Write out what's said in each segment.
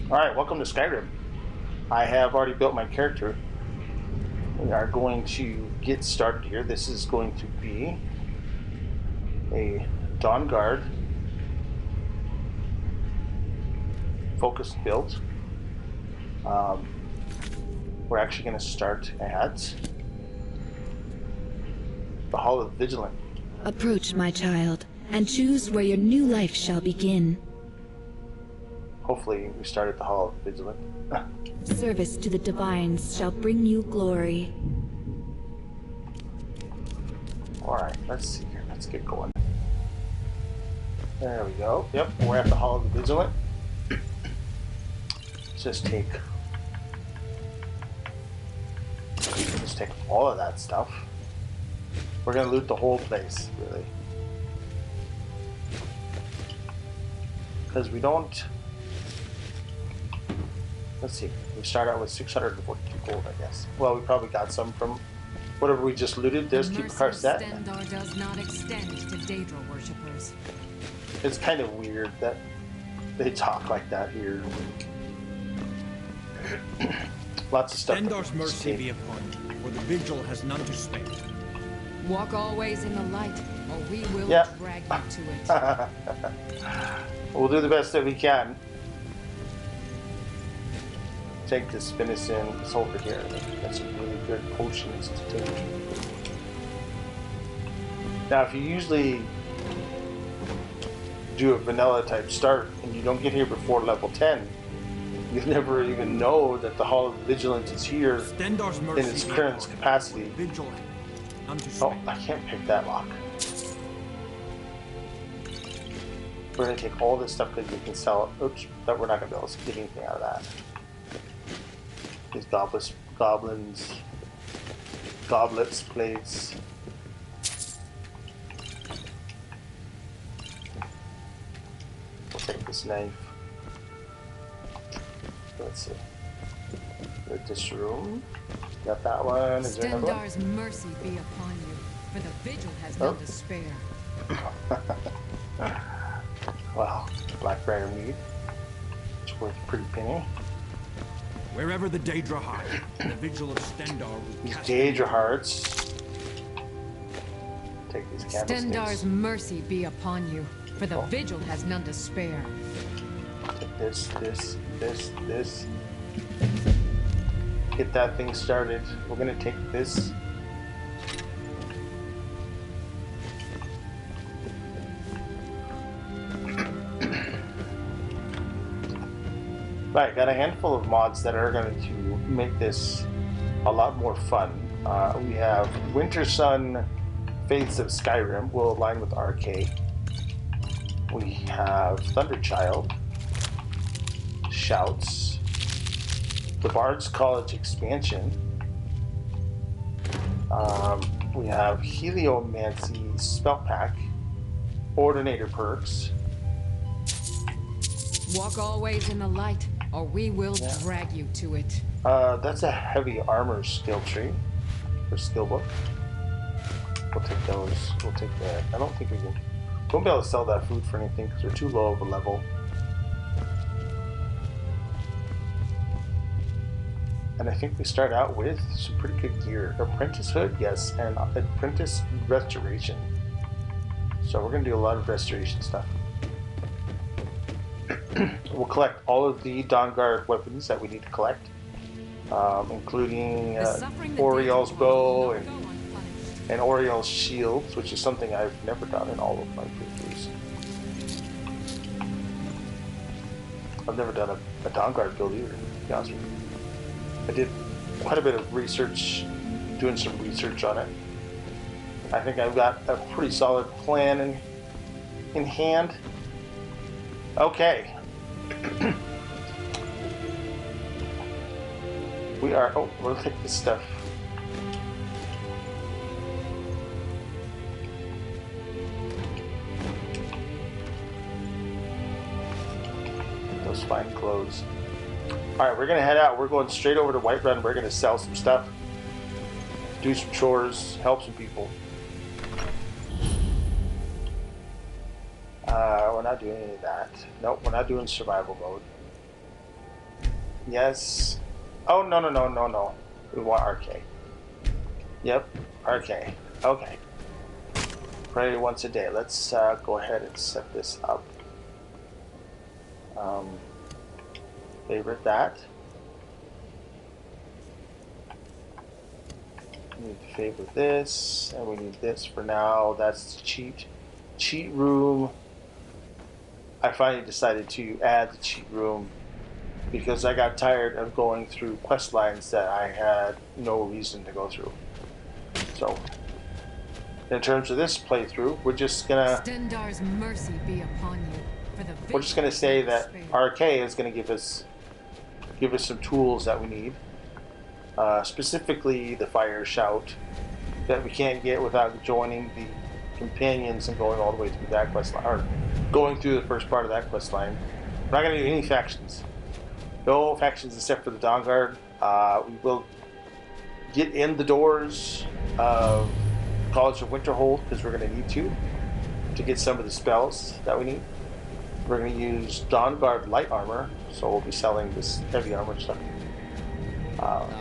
Alright, welcome to Skyrim. I have already built my character. We are going to get started here. This is going to be a Dawnguard focused build. We're actually going to start at the Hall of Vigilant. Approach, my child, and choose where your new life shall begin. Hopefully we start at the Hall of Vigilant. Service to the divines shall bring you glory. Alright, let's see here. Let's get going. There we go. Yep, we're at the Hall of the Vigilant. Let's just take all of that stuff. We're gonna loot the whole place, really. Because we don't... Let's see. We start out with 642 gold, I guess. Well, we probably got some from whatever we just looted. Just keep the car set. Stendarr does not extend to Daedra worshippers. It's kind of weird that they talk like that here. Lots of stuff. Stendarr's mercy be upon you, for the vigil has none to spare. Walk always in the light, or we will drag you to it. We'll do the best that we can. Take this venison. It's over here. Got some really good potions to take. Now, if you usually do a vanilla type start and you don't get here before level 10, you never even know that the Hall of Vigilant is here Stendarr's mercy in its current capacity. Vigil, none to Oh, spare. I can't pick that lock. We're going to take all this stuff because we can sell it. Oops, that we're not going to be able to get anything out of that. These goblets, plates. We'll take this knife. Let's see. With this room. Got that one. Is there another one? Stendarr's mercy be upon you, for the vigil has none to spare. Wow, blackberry meat. It's worth a pretty penny. Wherever the Daedra hide, the vigil of Stendarr will These cast Daedra hearts. Take these candlesticks. Stendarr's mercy be upon you, for the vigil has none to spare. Take this. Get that thing started. We're gonna take this. Right, got a handful of mods that are going to make this a lot more fun. We have Winter Sun, Faiths of Skyrim will align with RK. We have Thunderchild, Shouts, the Bard's College expansion. We have Heliomancy Spell Pack, Ordinator perks. Walk always in the light, or we will drag you to it. That's a heavy armor skill tree or skill book. We'll take those. We'll take that. I don't think we won't be able to sell that food for anything because we're too low of a level. And I think we start out with some pretty good gear. Apprentice Hood, yes, and Apprentice Restoration. So we're going to do a lot of restoration stuff. We'll collect all of the Dawnguard weapons that we need to collect, including Oriel's bow and Oriel's shields, which is something I've never done in all of my playthroughs. I've never done a Dawnguard build either, to be honest with you. I did quite a bit of research, doing some research on it. I think I've got a pretty solid plan in hand. Okay. We'll take this stuff. Those fine clothes. Alright, we're gonna head out. We're going straight over to Whiterun. We're gonna sell some stuff, do some chores, help some people. We're not doing any of that. Nope, we're not doing survival mode. Yes. Oh, no, no, no, no, no. We want RK. Yep, RK. Okay. Pray once a day. Let's go ahead and set this up. Favorite that. We need to favorite this, and we need this for now. That's the cheat room. I finally decided to add the cheat room because I got tired of going through quest lines that I had no reason to go through. So, in terms of this playthrough, we're just gonna Stendar's mercy be upon you. For the we're just gonna say that RK is gonna give us some tools that we need. Specifically, the fire shout that we can't get without joining the companions and going all the way through that quest line, or going through the first part of that quest line. We're not gonna do any factions. No factions except for the Dawnguard. We will get in the doors of College of Winterhold because we're going to need to get some of the spells that we need. We're going to use Dawnguard light armor, so we'll be selling this heavy armor stuff.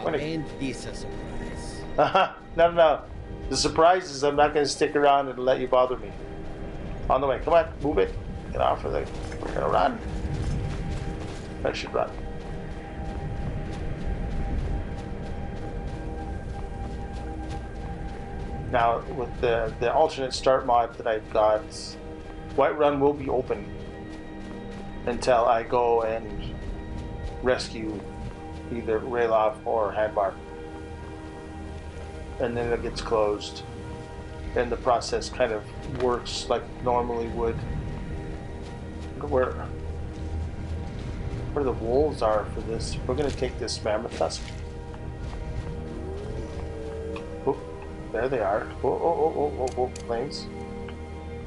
Ain't this a surprise? No. The surprise is I'm not going to stick around and let you bother me. On the way. Come on, move it. Get off of the... We're going to run. I should run. Now, with the alternate start mod that I've got, Whiterun will be open until I go and rescue either Rayloff or Hadbar. And then it gets closed. And the process kind of works like normally would. Where the wolves are for this, we're going to take this mammoth tusk. There they are. Oh, flames.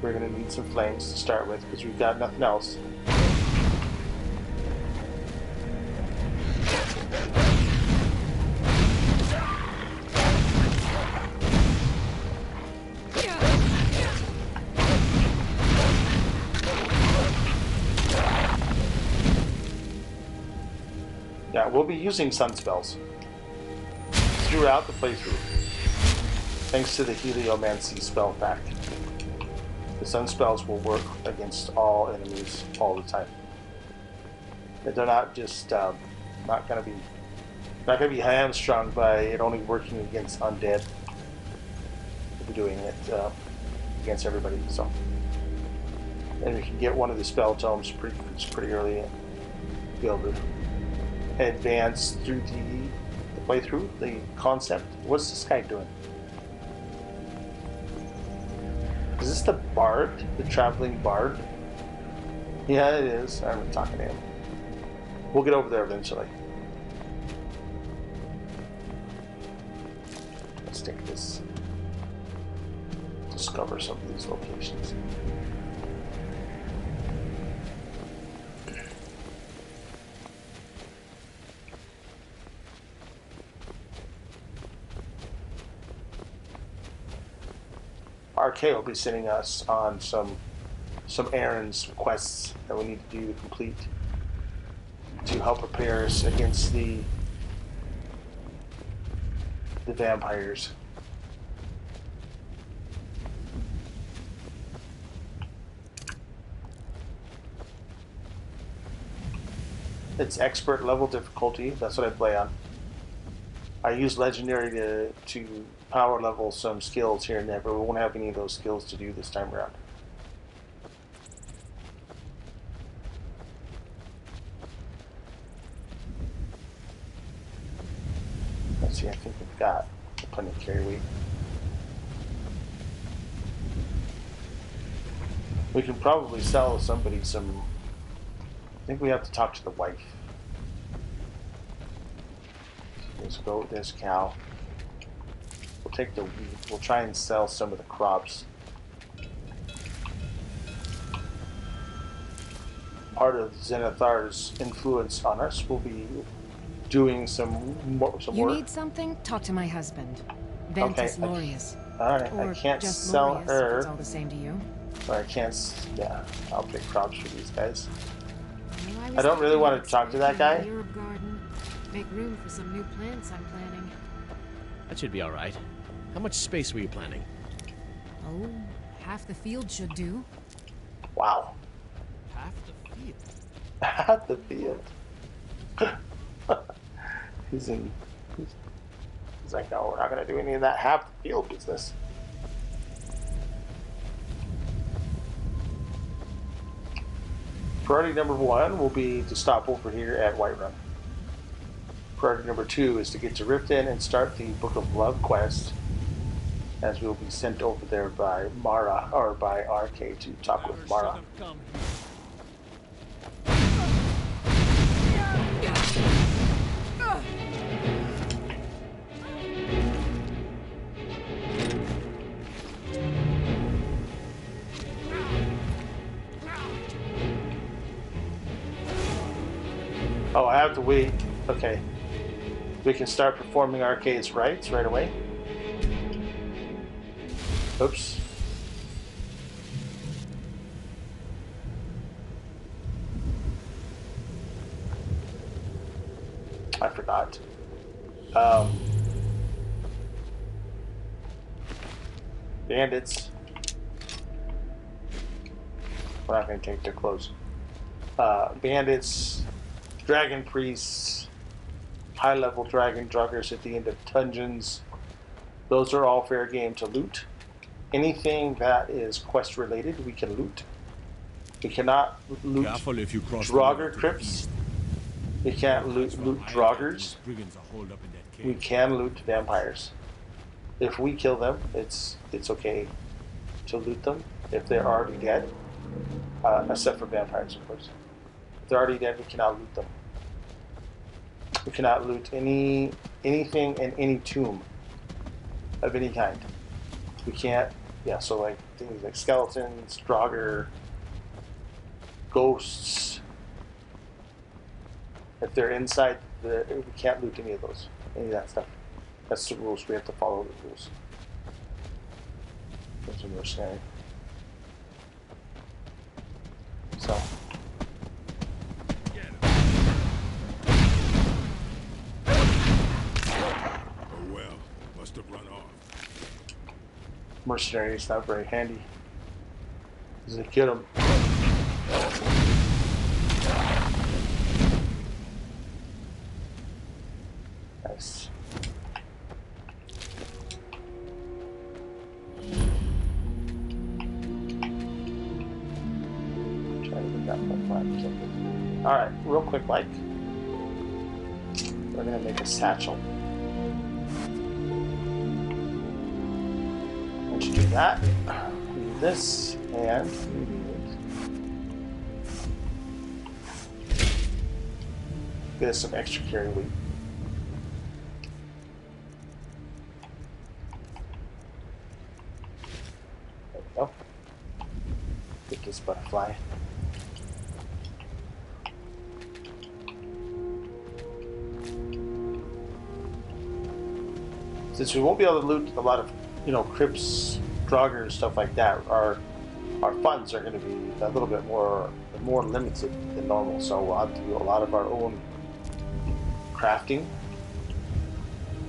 We're going to need some flames to start with because we've got nothing else. Yeah, we'll be using sun spells throughout the playthrough. Thanks to the Heliomancy spell pack. The sun spells will work against all enemies all the time. They're not just not gonna be hamstrung by it only working against undead. We'll be doing it against everybody. So, and we can get one of the spell tomes pretty early and be able to advance through the playthrough, the concept. What's this guy doing? Is this the bard? The traveling bard? Yeah, it is. I'm talking to him. We'll get over there eventually. Let's take this. Discover some of these locations. RK will be sending us on some errands, quests that we need to do to complete to help prepare us against the vampires. It's expert level difficulty. That's what I play on. I use legendary to power level some skills here and there, but we won't have any of those skills to do this time around. Let's see, I think we've got plenty of carry weight. We can probably sell somebody some... I think we have to talk to the wife. There's goat, there's cow. We'll take the wheat. We'll try and sell some of the crops. Part of Zenithar's influence on us will be doing some work. You need something? Talk to my husband. Ventus Lorius. Alright, I can't sell her. It's all the same to you. Or I can't, yeah, I'll pick crops for these guys. I don't really want to talk to that guy. Make room for some new plants I'm planting. That should be all right. How much space were you planning? Oh, half the field should do. Wow. Half the field. Half the field. He's like, no, we're not going to do any of that half the field business. Priority number 1 will be to stop over here at Whiterun. Priority number 2 is to get to Riften and start the Book of Love quest, as we'll be sent over there by Mara, or by RK, to talk with Mara. Oh, I have to wait. Okay. We can start performing RK's rites right away. Oops. I forgot. Bandits. We're not going to take their clothes. Bandits, dragon priests, high-level dragon druggers at the end of dungeons. Those are all fair game to loot. Anything that is quest-related, we can loot. We cannot loot Draugr crypts. We can't loot Draugrs. We can loot vampires. If we kill them, it's okay to loot them if they're already dead. Except for vampires, of course. If they're already dead, we cannot loot them. We cannot loot anything in any tomb of any kind. We can't, yeah, so like things like skeletons, Draugr, ghosts. If they're inside, we can't loot any of those, any of that stuff. That's the rules. We have to follow the rules. That's a mercenary. So. Oh well, must have run off. Mercenary is not very handy. Does it get him? Nice. Alright, real quick, Mike. We're gonna make a satchel. Once you do that, we do this, and we need get us some extra carry weight. There we go. Get this butterfly. Since we won't be able to loot a lot of, crypts, Draugr, stuff like that, our funds are going to be a little bit more limited than normal. So we'll have to do a lot of our own crafting,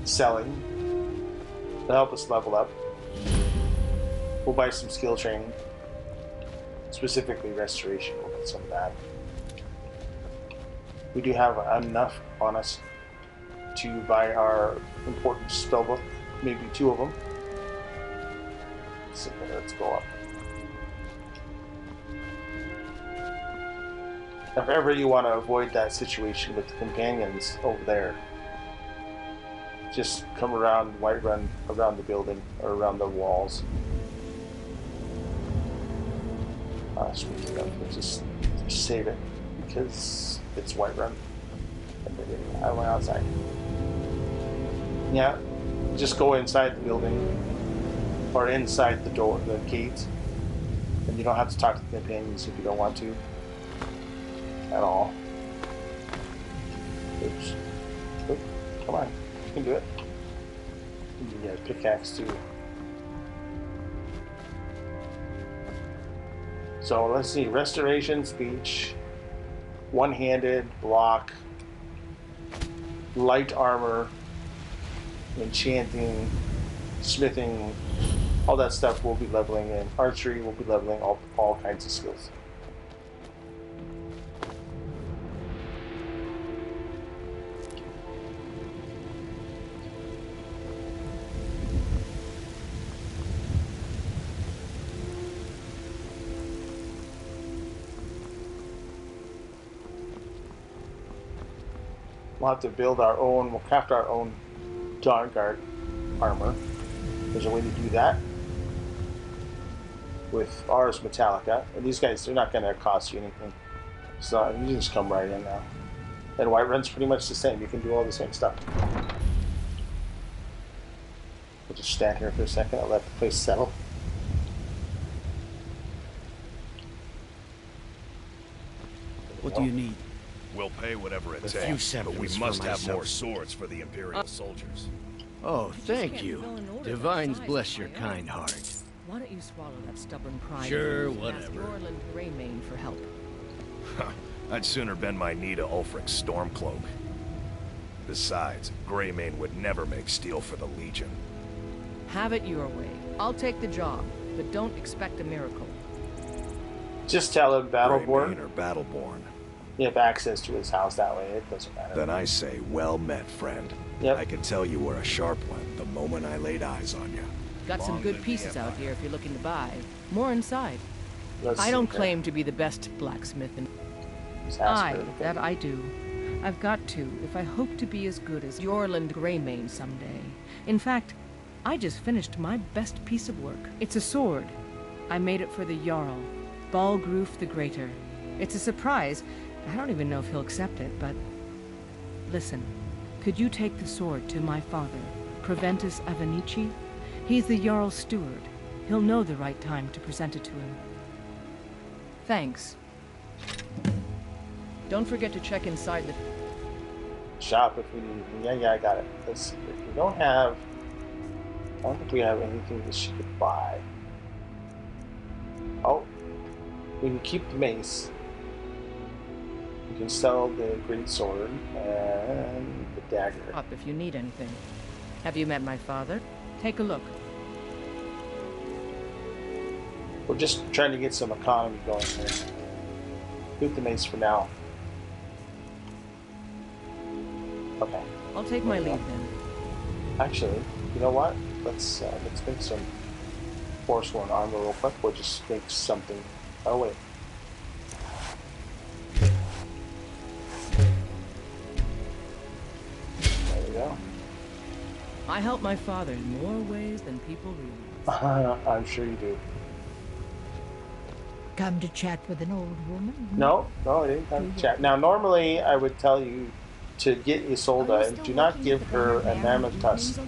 selling to help us level up. We'll buy some skill training, specifically restoration. We'll get some of that. We do have enough on us to buy our important spellbook, maybe 2 of them. So let's go up. If ever you want to avoid that situation with the companions over there, just come around Whiterun, around the building, or around the walls. Speaking of, we'll just save it, because it's Whiterun. And I went outside. Yeah, just go inside the building, or inside the door, the gate, and you don't have to talk to the companions if you don't want to, at all. Oops. Oop. Come on, you can do it. You can get a pickaxe too. So let's see, restoration, speech, one-handed, block, light armor, enchanting, smithing, all that stuff will be leveling, and archery will be leveling, all kinds of skills. We'll have to build our own, we'll craft our own Dawnguard armor. There's a way to do that with Ars Metallica. And these guys, they're not going to cost you anything. So you just come right in now. And Whiterun's pretty much the same. You can do all the same stuff. We'll just stand here for a second. I'll let the place settle. What do you need? We'll pay whatever it A few takes, scepters but we for must have myself. more swords for the Imperial soldiers. Oh, thank you. Divines bless your kind heart. Why don't you swallow that stubborn pride? Sure, and ask whatever. Orland Greymane for help. I'd sooner bend my knee to Ulfric's Stormcloak. Besides, Greymane would never make steel for the Legion. Have it your way. I'll take the job, but don't expect a miracle. Just tell him Battleborn. Greymane or Battleborn. You have access to his house that way. It doesn't matter. Then I say, well met, friend. Yep. I can tell you were a sharp one the moment I laid eyes on you. Got some Long good live the pieces out Empire. here if you're looking to buy. More inside. Let's I see don't here. claim to be the best blacksmith in... Just ask Aye, her to that I do. I've got to, if I hope to be as good as Orland Greymane someday. In fact, I just finished my best piece of work. It's a sword. I made it for the Jarl, Balgruf the Greater. It's a surprise. I don't even know if he'll accept it, but... Listen, could you take the sword to my father, Proventus Avenici? He's the Jarl's steward. He'll know the right time to present it to him. Thanks. Don't forget to check inside the... shop if we need. Yeah, I got it. Let's see. If we don't have... I don't think we have anything that she could buy. Oh. We can keep the mace. We can sell the great sword and the dagger. Up if you need anything. Have you met my father? Take a look. We're just trying to get some economy going here. Keep the mace for now. Okay. I'll take my leave then. Actually, you know what? Let's make some Forsworn armor real quick. We'll just make something. Oh wait. There we go. I help my father in more ways than people realize. I'm sure you do. Come to chat with an old woman? No, I didn't come to chat. Now, normally I would tell you to get Isolde and do not give her a mammoth tusk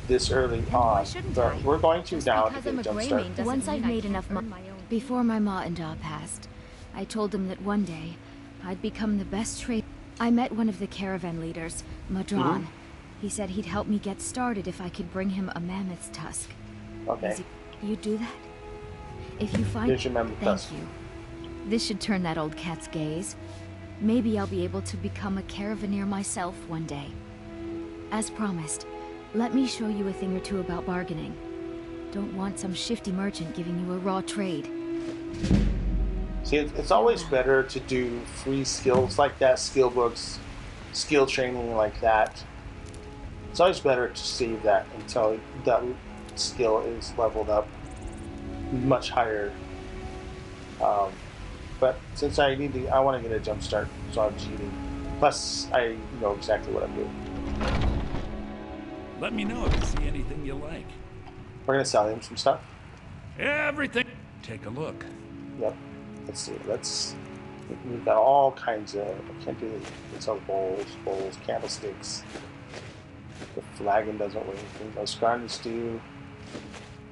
this early on. But we're going to now to get a jump start. Once I've made enough money, before my ma-and-da passed, I told them that one day I'd become the best trader. I met one of the caravan leaders, Madron. He said he'd help me get started if I could bring him a mammoth's tusk. Okay. You do that? If you find... Here's your mammoth tusk. Thank you. This should turn that old cat's gaze. Maybe I'll be able to become a caravaneer myself one day. As promised, let me show you a thing or two about bargaining. Don't want some shifty merchant giving you a raw trade. See, it's always better to do free skills like that, skill books, skill training like that. It's always better to save that until that skill is leveled up much higher. But since I want to get a jump start, so I'm cheating. Plus, I know exactly what I'm doing. Let me know if you see anything you like. We're gonna sell him some stuff. Everything. Take a look. Yep. Let's see. We've got all kinds of. I can't do this. It's all bowls, candlesticks. The flagon doesn't weigh anything. Those garnets do.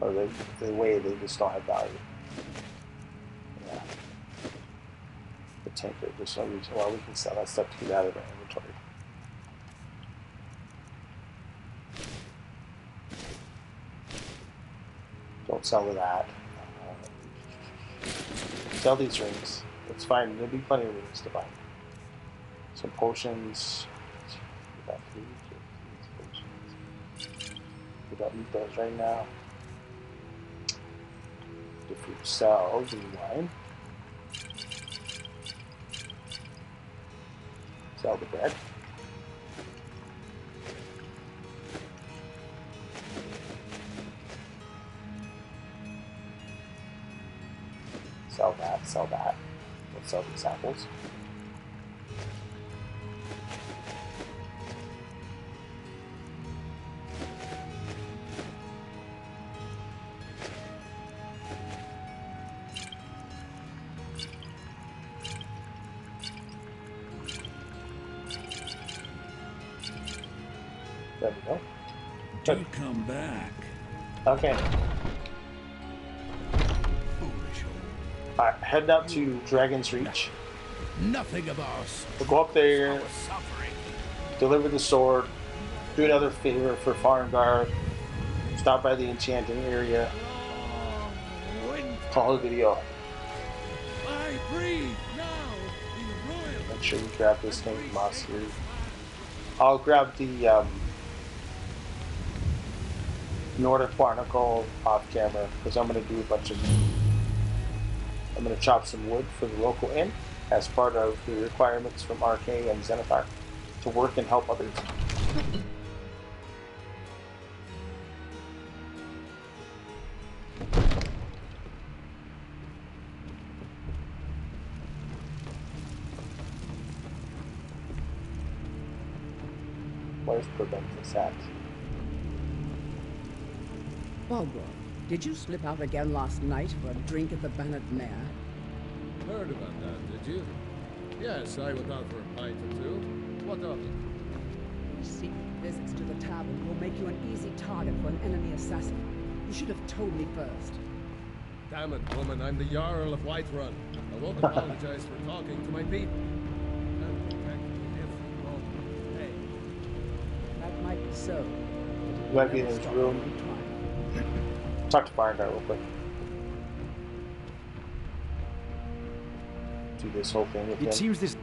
Or they weigh. They just don't have value. Yeah. The tinker. There's no reason why we can sell that stuff to get out of our inventory. Don't sell to that. Sell these rings. That's fine. There'll be plenty of rings to buy. Some potions. Got we don't need those right now. Different cells in wine. Sell the bread. Sell that, sell that. Let's sell these apples. There we go. Do come back. Okay. Foolish Alright, head out to Dragon's Reach. Nothing of us. We'll go up there, Suffering. deliver the sword, do another favor for Dawnguard, stop by the enchanting area, call a video. I breathe now in royal. Make sure we grab this thing from us here. I'll grab the Nordic Barnacle off camera because I'm going to do a bunch of. I'm going to chop some wood for the local inn as part of the requirements from RK and Zenithar to work and help others. Where's Proventus at? Dawnguard, did you slip out again last night for a drink at the Bannered Mare? Heard about that, did you? Yes, I went out for a pint or two. What of it? Secret visits to the tavern will make you an easy target for an enemy assassin. You should have told me first. Damn it, woman, I'm the Jarl of Whiterun. I won't apologize for talking to my people. And protect every moment. Hey. That might be so. He might be in his room. Talk to Dawnguard real quick. Do this whole thing with him. It seems this...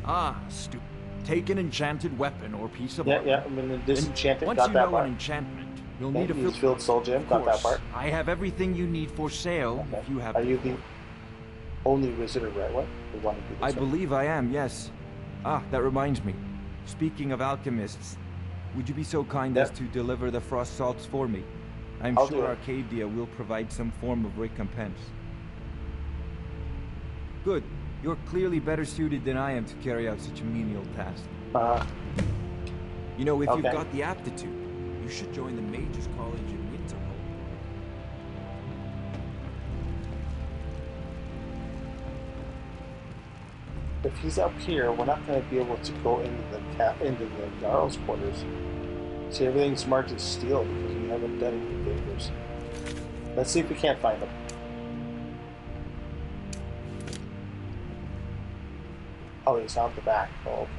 Ah, stupid. Take an enchanted weapon or piece of Yeah, armor. yeah, I'm in the disenchanted, Once got you that know part. an enchantment, you'll Okay, need a use Field Soul Gem, Of got that course, part. I have everything you need for sale Okay. if you have... Are you the only wizard of Redwood who want to do this? I one? believe I am, yes. Ah, that reminds me. Speaking of alchemists, would you be so kind as Yep. to deliver the frost salts for me? I'm I'll do sure it. Arcadia will provide some form of recompense. Good. You're clearly better suited than I am to carry out such a menial task. Uh, You know, if Okay. you've got the aptitude, you should join the Mages College in Winterhold. if he's up here, we're not going to be able to go into the Jarl's quarters. See, everything's marked as steel because we haven't done any favors. Let's see if we can't find him. Oh, he's out the back. Oh, okay.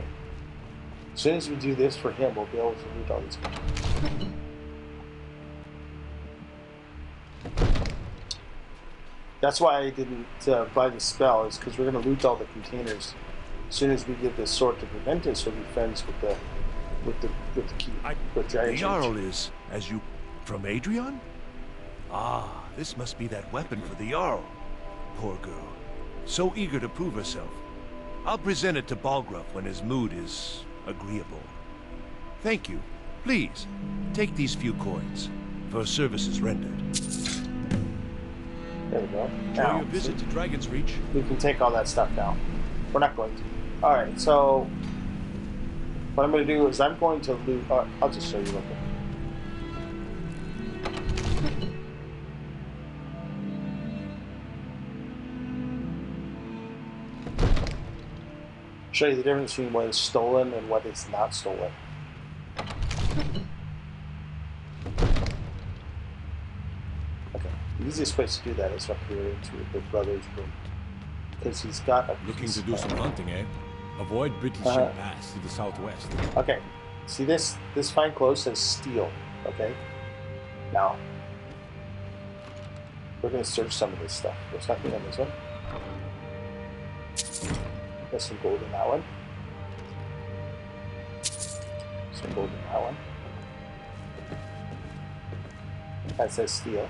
As soon as we do this for him, we'll be able to loot all these people. That's why I didn't buy the spell, is because we're going to loot all the containers. As soon as we give this sword to Proventus, we'll be friends with the key. With The Dragon's Jarl Reach. is, as you... from Adrian? Ah, this must be that weapon for the Jarl. Poor girl. So eager to prove herself. I'll present it to Balgruuf when his mood is agreeable. Thank you. Please, take these few coins for services rendered. There we go. Enjoy Now, your visit to Dragon's Reach. we can take all that stuff now. We're not going to. Alright, so what I'm going to do is I'm going to loot. I'll just show you real quick. Show you the difference between what is stolen and what is not stolen. Okay, the easiest place to do that is up here into the brother's room. Because he's got a Looking piece to do of- some hunting, eh? Avoid British Pass to the southwest. Okay, see this fine clothes says steel, okay? Now, we're going to search some of this stuff. There's nothing on this one. There's some gold in that one. some gold in that one. That says steel.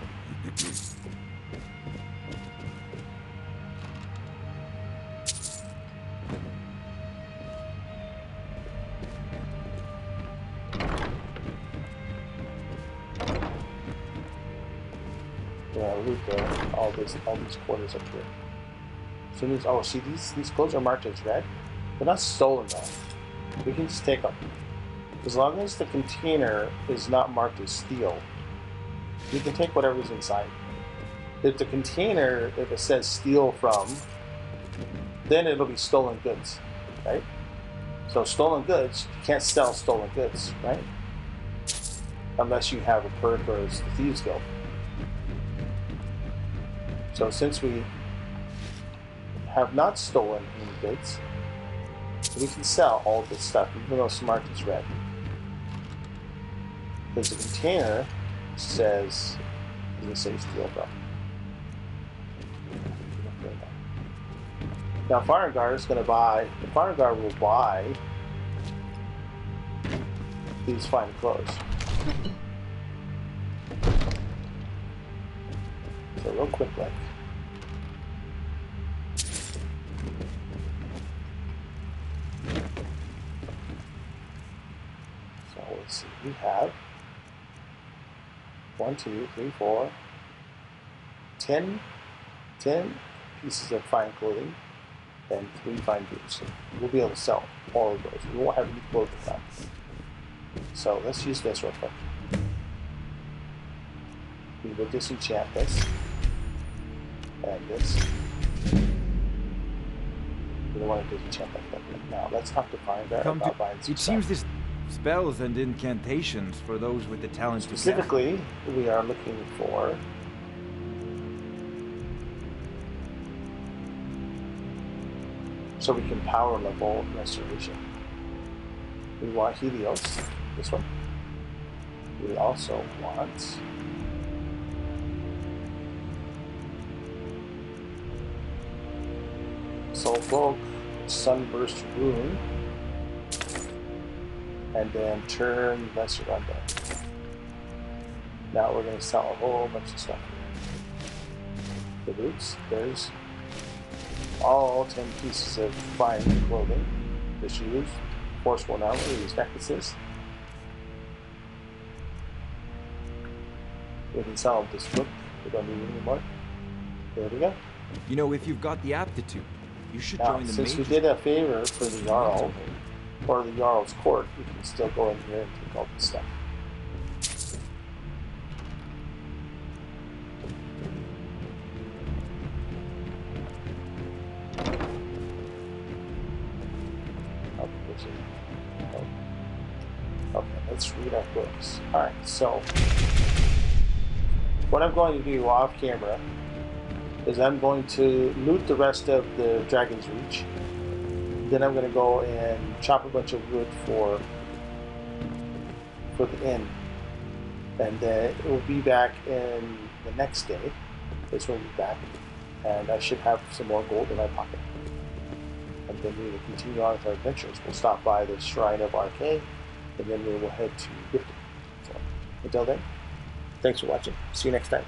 Yeah, loot all these quarters up here. So these, oh, see these clothes are marked as red. They're not stolen though. We can just take them. As long as the container is not marked as steel, you can take whatever's inside. If the container, if it says steal from, then it'll be stolen goods, right? So stolen goods, you can't sell stolen goods, right? Unless you have a perk or it's the Thieves Guild. So since we have not stolen any goods, we can sell all this stuff, even though it's marked as red. Because the container says, doesn't say steal from. Now Dawnguard is going to buy, the Dawnguard will buy these fine clothes. So real quick, like. So let's see, we have 1, 2, 3, 4, 10 pieces of fine clothing and 3 fine boots. We'll be able to sell all of those. We won't have any clothing left. So let's use this real quick. We will disenchant this and this. We don't want to disenchant that right now. Let's talk to Dawnguard about buying some It stuff. seems this spells and incantations for those with the talent to cast. Specifically, we are looking for so we can power level restoration. We want Helios, this one. We also want Soul Cloak, Sunburst Rune, and then turn Lesser Undead. Now we're going to sell a whole bunch of stuff. The boots, there's all 10 pieces of fine clothing. The shoes, forceful armor, these necklaces. We can sell this book, we don't need it anymore. There we go. You know, if you've got the aptitude, you should Now, join the since we mages. did a favor for the Jarl, or the Jarl's court, we can still go in here and take all this stuff. Okay, let's read our books. Alright, so what I'm going to do off camera is I'm going to loot the rest of the Dragon's Reach. Then I'm going to go and chop a bunch of wood for the inn. And then it will be back in the next day. This will be back. And I should have some more gold in my pocket. And then we will continue on with our adventures. We'll stop by the Shrine of Arcane, and then we will head to Gifted. So, until then, thanks for watching. See you next time.